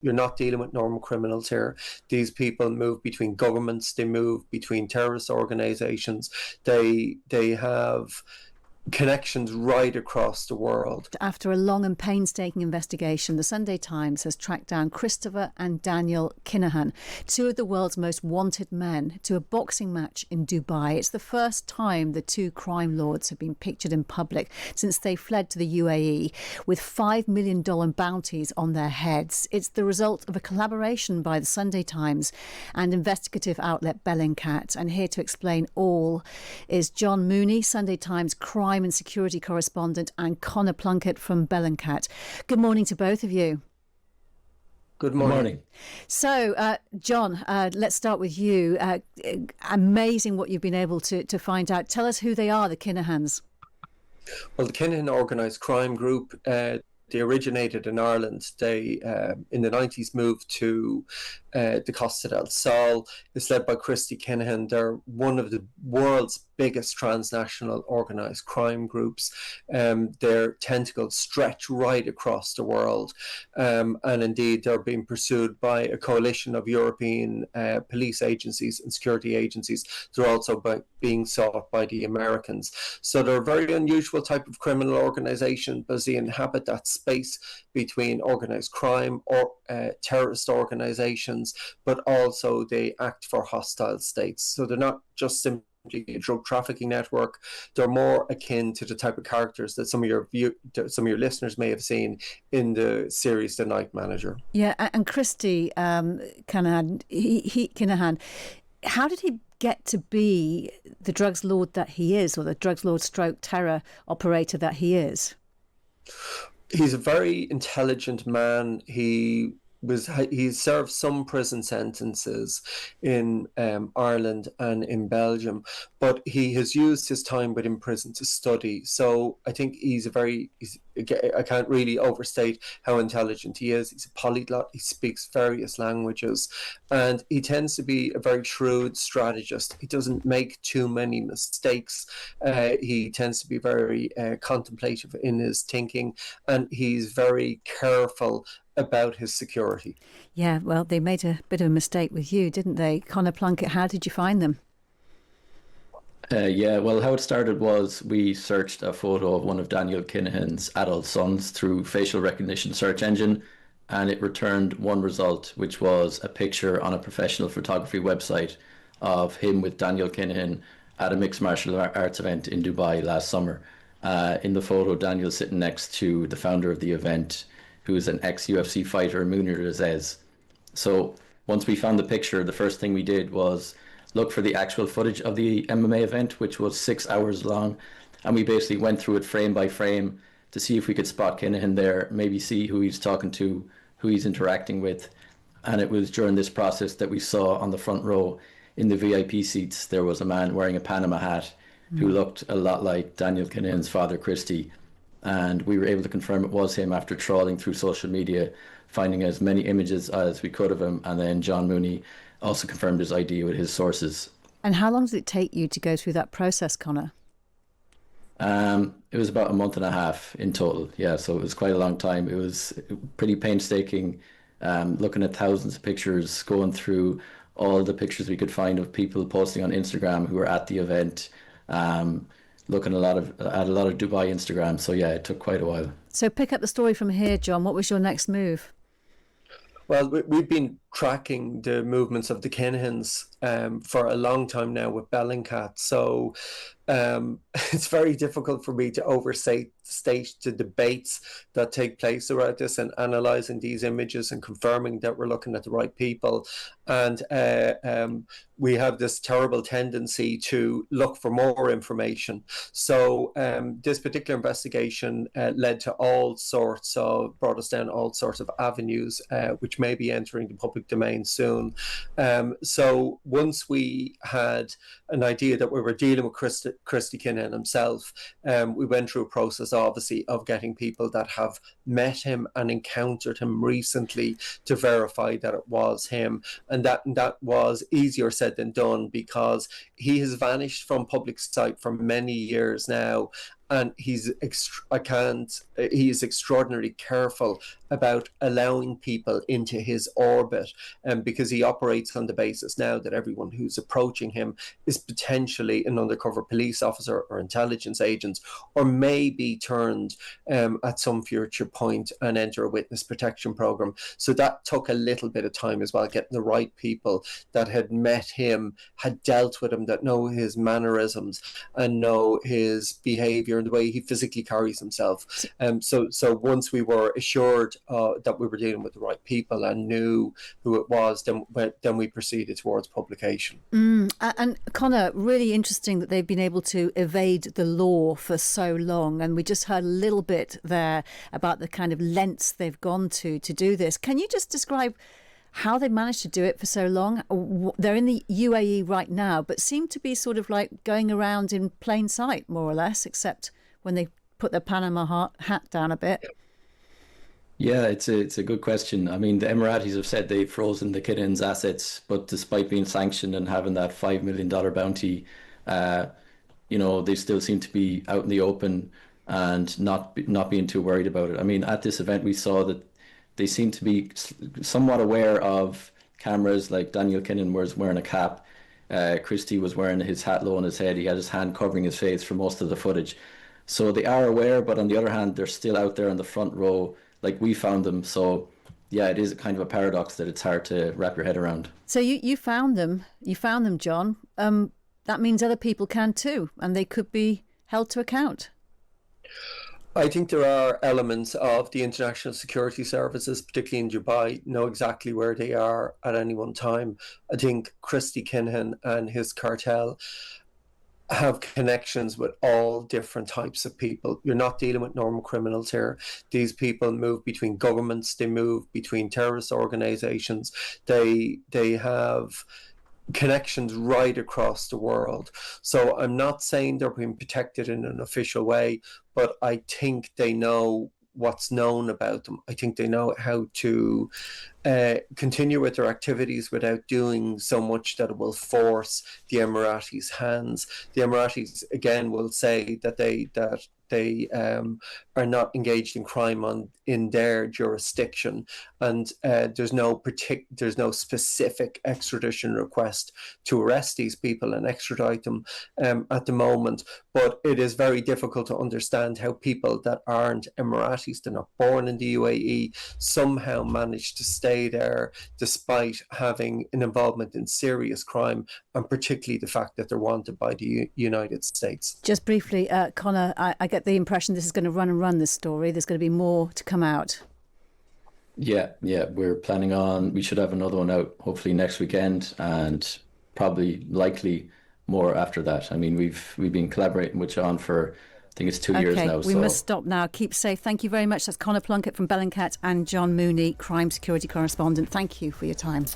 you're not dealing with normal criminals here. These people move between governments, they move between terrorist organizations, they have connections right across the world. After a long and painstaking investigation, the Sunday Times has tracked down Christopher and Daniel Kinahan, two of the world's most wanted men, to a boxing match in Dubai. It's the first time the two crime lords have been pictured in public since they fled to the UAE with $5 million bounties on their heads. It's the result of a collaboration by the Sunday Times and investigative outlet Bellingcat. And here to explain all is John Mooney, Sunday Times crime and security correspondent, and Connor Plunkett from Bellingcat. Good morning to both of you. Good morning. So, John, let's start with you. Amazing what you've been able to find out. Tell us who they are, the Kinahans. Well, the Kinahan organised crime group, they originated in Ireland. They, in the 90s, moved to the Costa del Sol. It's led by Christy Kinahan. They're one of the world's biggest transnational organised crime groups. Their tentacles stretch right across the world. And indeed, they're being pursued by a coalition of European police agencies and security agencies. They're also being sought by the Americans. So they're a very unusual type of criminal organisation because they inhabit that space between organised crime or terrorist organisations, but also they act for hostile states. So they're not just simply a drug trafficking network. They're more akin to the type of characters that some of your listeners may have seen in the series The Night Manager. Yeah, and Christy Kinahan, Kinahan, how did he get to be the drugs lord that he is, or the drugs lord stroke terror operator that he is? He's a very intelligent man. He served some prison sentences in Ireland and in Belgium, but he has used his time within prison to study. So I think I can't really overstate how intelligent he is. He's a polyglot. He speaks various languages, and he tends to be a very shrewd strategist. He doesn't make too many mistakes. He tends to be very contemplative in his thinking, and he's very careful about his security. Yeah, well, they made a bit of a mistake with you, didn't they? Connor Plunkett, how did you find them? Yeah, well, how it started was we searched a photo of one of Daniel Kinahan's adult sons through facial recognition search engine, and it returned one result, which was a picture on a professional photography website of him with Daniel Kinahan at a mixed martial arts event in Dubai last summer. In the photo, Daniel's sitting next to the founder of the event, who is an ex-UFC fighter, Mooney and Connor. So once we found the picture, the first thing we did was look for the actual footage of the MMA event, which was 6 hours long. And we basically went through it frame by frame to see if we could spot Kinahan there, maybe see who he's talking to, who he's interacting with. And it was during this process that we saw on the front row in the VIP seats, there was a man wearing a Panama hat who looked a lot like Daniel Kinahan's father, Christy. And we were able to confirm it was him after trawling through social media, finding as many images as we could of him. And then John Mooney also confirmed his ID with his sources. And how long did it take you to go through that process, Connor? It was about a month and a half in total. Yeah, so it was quite a long time. It was pretty painstaking, looking at thousands of pictures, going through all the pictures we could find of people posting on Instagram who were at the event, looking at a lot of Dubai Instagram. So yeah, it took quite a while. So pick up the story from here, John. What was your next move? Well, we've been tracking the movements of the Kinahans for a long time now with Bellingcat. So it's very difficult for me to overstate the debates that take place around this and analysing these images and confirming that we're looking at the right people. And we have this terrible tendency to look for more information. So this particular investigation brought us down all sorts of avenues, which may be entering the public domain soon. So once we had an idea that we were dealing with Christy Kinahan himself, we went through a process, obviously, of getting people that have met him and encountered him recently to verify that it was him. And that was easier said than done, because he has vanished from public sight for many years now. and he is extraordinarily careful about allowing people into his orbit, because he operates on the basis now that everyone who's approaching him is potentially an undercover police officer or intelligence agent, or may be turned at some future point and enter a witness protection program. So that took a little bit of time as well, getting the right people that had met him, had dealt with him, that know his mannerisms and know his behavior and the way he physically carries himself. So once we were assured that we were dealing with the right people and knew who it was, then we proceeded towards publication. And Connor, really interesting that they've been able to evade the law for so long. And we just heard a little bit there about the kind of lengths they've gone to do this. Can you just describe how they managed to do it for so long? They're in the UAE right now, but seem to be sort of like going around in plain sight, more or less, except when they put their Panama hat down a bit. Yeah, it's a good question. I mean, the Emiratis have said they've frozen the Kinahan's assets, but despite being sanctioned and having that $5 million bounty, they still seem to be out in the open and not being too worried about it. I mean, at this event, we saw that they seem to be somewhat aware of cameras. Like Daniel Kinahan was wearing a cap. Christie was wearing his hat low on his head. He had his hand covering his face for most of the footage. So they are aware, but on the other hand, they're still out there in the front row, like we found them. So yeah, it is kind of a paradox that it's hard to wrap your head around. So you found them, John. That means other people can too, and they could be held to account. I think there are elements of the international security services, particularly in Dubai, know exactly where they are at any one time. I think Christie Kinahan and his cartel have connections with all different types of people. You're not dealing with normal criminals here. These people move between governments, they move between terrorist organizations, they have connections right across the world. So I'm not saying they're being protected in an official way, but I think they know what's known about them. I think they know how to continue with their activities without doing so much that it will force the Emiratis' hands. The Emiratis again will say that they are not engaged in crime in their jurisdiction, and there's no specific extradition request to arrest these people and extradite them at the moment. But it is very difficult to understand how people that aren't Emiratis, they're not born in the UAE, somehow manage to stay there despite having an involvement in serious crime, and particularly the fact that they're wanted by the United States. Just briefly, Connor, I get the impression this is going to run this story. There's going to be more to come out. Yeah, we're planning on, we should have another one out hopefully next weekend, and likely more after that. I mean, we've been collaborating with John for, I think it's 2 years now. We must stop now. Keep safe. Thank you very much. That's Connor Plunkett from Bellingcat and John Mooney, crime security correspondent. Thank you for your time.